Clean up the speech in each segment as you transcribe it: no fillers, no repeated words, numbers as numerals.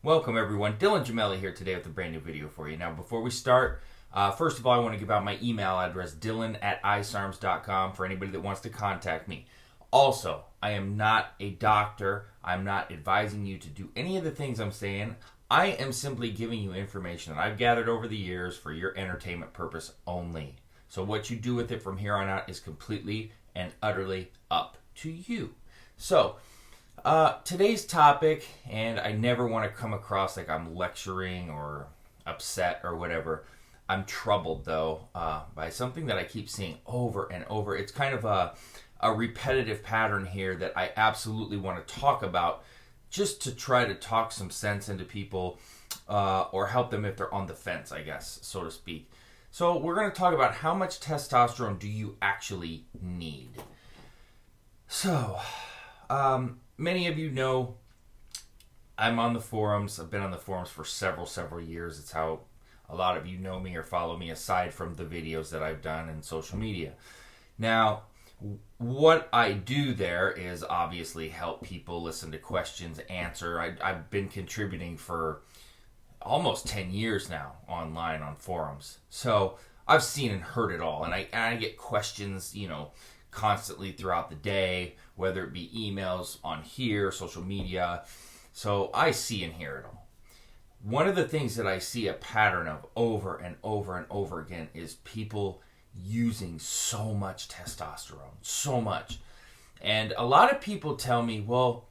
Welcome everyone, Dylan Gemelli here today with a brand new video for you. Now before we start, first of all I want to give out my email address, dylan@isarms.com, for anybody that wants to contact me. Also, I am not a doctor. I'm not advising you to do any of the things I'm saying. I am simply giving you information that I've gathered over the years for your entertainment purpose only. So what you do with it from here on out is completely and utterly up to you. So, today's topic, and I never want to come across like I'm lecturing or upset or whatever. I'm troubled, though, by something that I keep seeing over and over. It's kind of a repetitive pattern here that I absolutely want to talk about, just to try to talk some sense into people or help them if they're on the fence, I guess, so to speak. So we're going to talk about how much testosterone do you actually need. So, many of you know I'm on the forums. I've been on the forums for several years. It's how a lot of you know me or follow me, aside from the videos that I've done in social media. Now, what I do there is obviously help people listen to questions, answer. I've been contributing for almost 10 years now online on forums. So I've seen and heard it all. And I get questions, constantly throughout the day, whether it be emails on here, social media. So I see and hear it all. One of the things that I see a pattern of over and over again is people using so much testosterone, so much. And a lot of people tell me, well,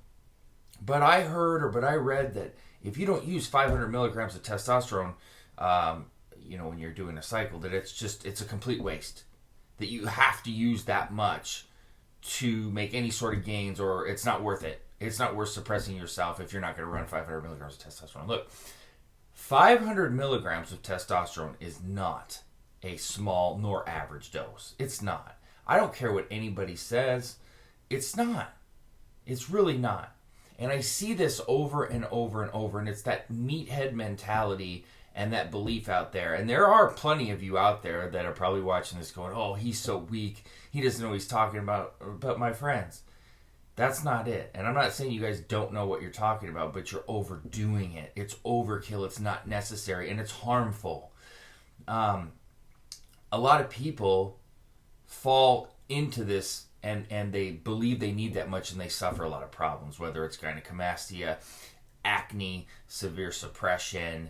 but I heard or but I read that if you don't use 500 milligrams of testosterone, when you're doing a cycle, that it's a complete waste. That you have to use that much to make any sort of gains, or it's not worth it. It's not worth suppressing yourself if you're not going to run 500 milligrams of testosterone. Look, 500 milligrams of testosterone is not a small nor average dose. It's not. I don't care what anybody says. It's not. It's really not. And I see this over and over, and it's that meathead mentality and that belief out there. And there are plenty of you out there that are probably watching this going, oh, he's so weak. He doesn't know what he's talking about. But my friends, that's not it. And I'm not saying you guys don't know what you're talking about, but you're overdoing it. It's overkill. It's not necessary, and it's harmful. A lot of people fall into this and they believe they need that much, and they suffer a lot of problems, whether it's gynecomastia, acne, severe suppression,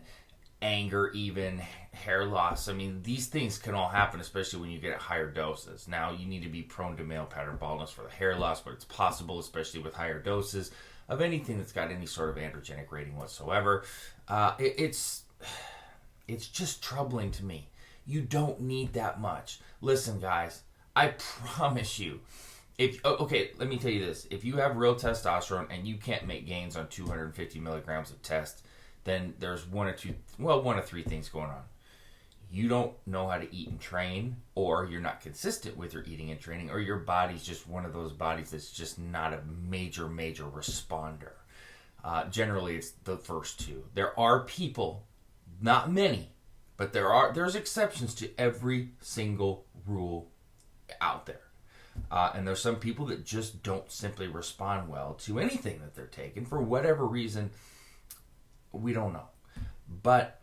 anger, even hair loss. I mean, these things can all happen, especially when you get at higher doses. Now, you need to be prone to male pattern baldness for the hair loss, but it's possible, especially with higher doses of anything that's got any sort of androgenic rating whatsoever. It's just troubling to me. You don't need that much. Listen, guys, I promise you, let me tell you this. If you have real testosterone and you can't make gains on 250 milligrams of test, then there's one of three things going on. You don't know how to eat and train, or you're not consistent with your eating and training, or your body's just one of those bodies that's just not a major responder. Generally, it's the first two. There are people, not many, but there's exceptions to every single rule out there. And there's some people that just don't simply respond well to anything that they're taking for whatever reason. We don't know. But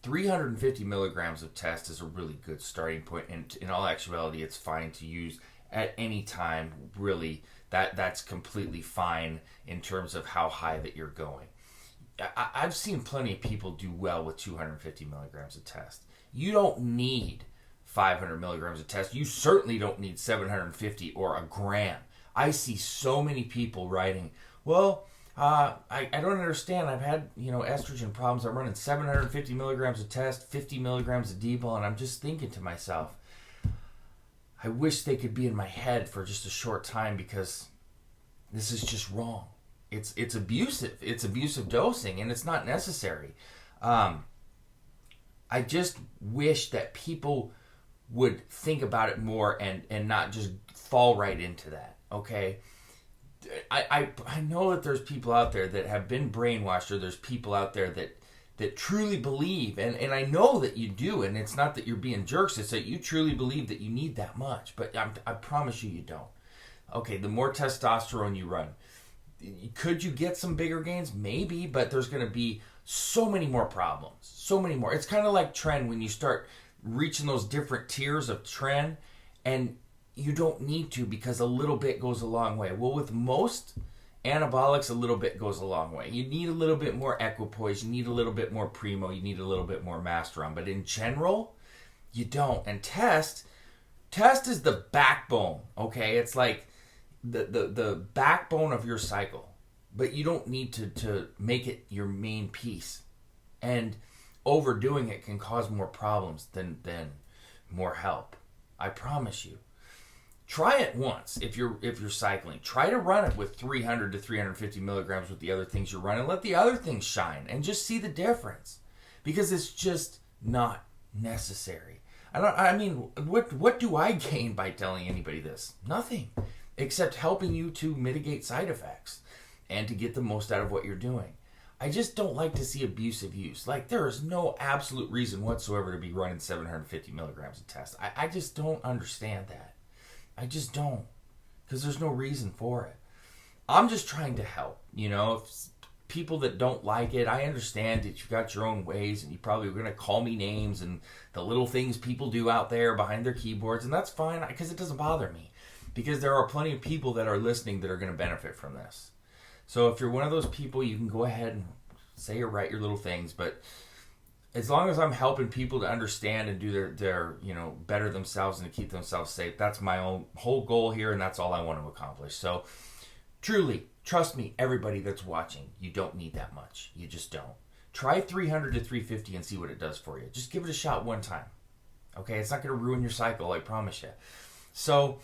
350 milligrams of test is a really good starting point. And in all actuality, it's fine to use at any time. Really, that's completely fine in terms of how high that you're going. I've seen plenty of people do well with 250 milligrams of test. You don't need 500 milligrams of test. You certainly don't need 750 or a gram. I see so many people writing, well, I don't understand. I've had, estrogen problems. I'm running 750 milligrams of test, 50 milligrams of D-bol, and I'm just thinking to myself, I wish they could be in my head for just a short time, because this is just wrong. It's abusive. It's abusive dosing, and it's not necessary. I just wish that people would think about it more and not just fall right into that, okay? I know that there's people out there that have been brainwashed, or there's people out there that truly believe, and I know that you do, and it's not that you're being jerks, it's that you truly believe that you need that much, but I promise you don't. Okay, the more testosterone you run, Could you get some bigger gains? Maybe, but there's going to be so many more problems. So many more. It's kind of like tren when you start reaching those different tiers of tren, and you don't need to because a little bit goes a long way. Well, with most anabolics, a little bit goes a long way. You need a little bit more equipoise. You need a little bit more primo. You need a little bit more masteron. But in general, you don't. And test is the backbone, okay? It's like the backbone of your cycle, but you don't need to make it your main piece, and overdoing it can cause more problems than more help. I promise you. Try it once if you're cycling. Try to run it with 300 to 350 milligrams with the other things you're running. Let the other things shine and just see the difference, because it's just not necessary. I mean, what do I gain by telling anybody this? Nothing. Except helping you to mitigate side effects and to get the most out of what you're doing. I just don't like to see abusive use. Like, there is no absolute reason whatsoever to be running 750 milligrams of test. I just don't understand that. I just don't. Because there's no reason for it. I'm just trying to help. If people that don't like it, I understand that you've got your own ways, and you probably are going to call me names and the little things people do out there behind their keyboards, and that's fine, because it doesn't bother me. Because there are plenty of people that are listening that are going to benefit from this. So if you're one of those people, you can go ahead and say or write your little things. But as long as I'm helping people to understand and do their better themselves and to keep themselves safe, that's my own whole goal here, and that's all I want to accomplish. So truly, trust me, everybody that's watching, you don't need that much. You just don't. Try 300 to 350 and see what it does for you. Just give it a shot one time. Okay? It's not going to ruin your cycle, I promise you. So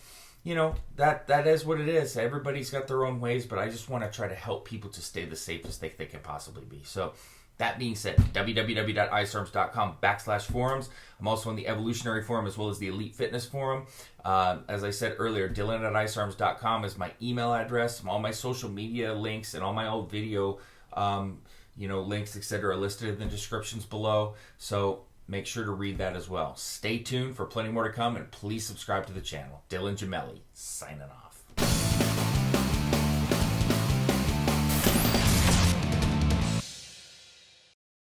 that is what it is. Everybody's got their own ways, but I just want to try to help people to stay the safest they can possibly be. So that being said, www.isarms.com/forums. I'm also in the Evolutionary Forum as well as the Elite Fitness Forum. As I said earlier, Dylan@isarms.com is my email address. All my social media links and all my old video links, etc. are listed in the descriptions below. So make sure to read that as well. Stay tuned for plenty more to come, and please subscribe to the channel. Dylan Gemelli, signing off.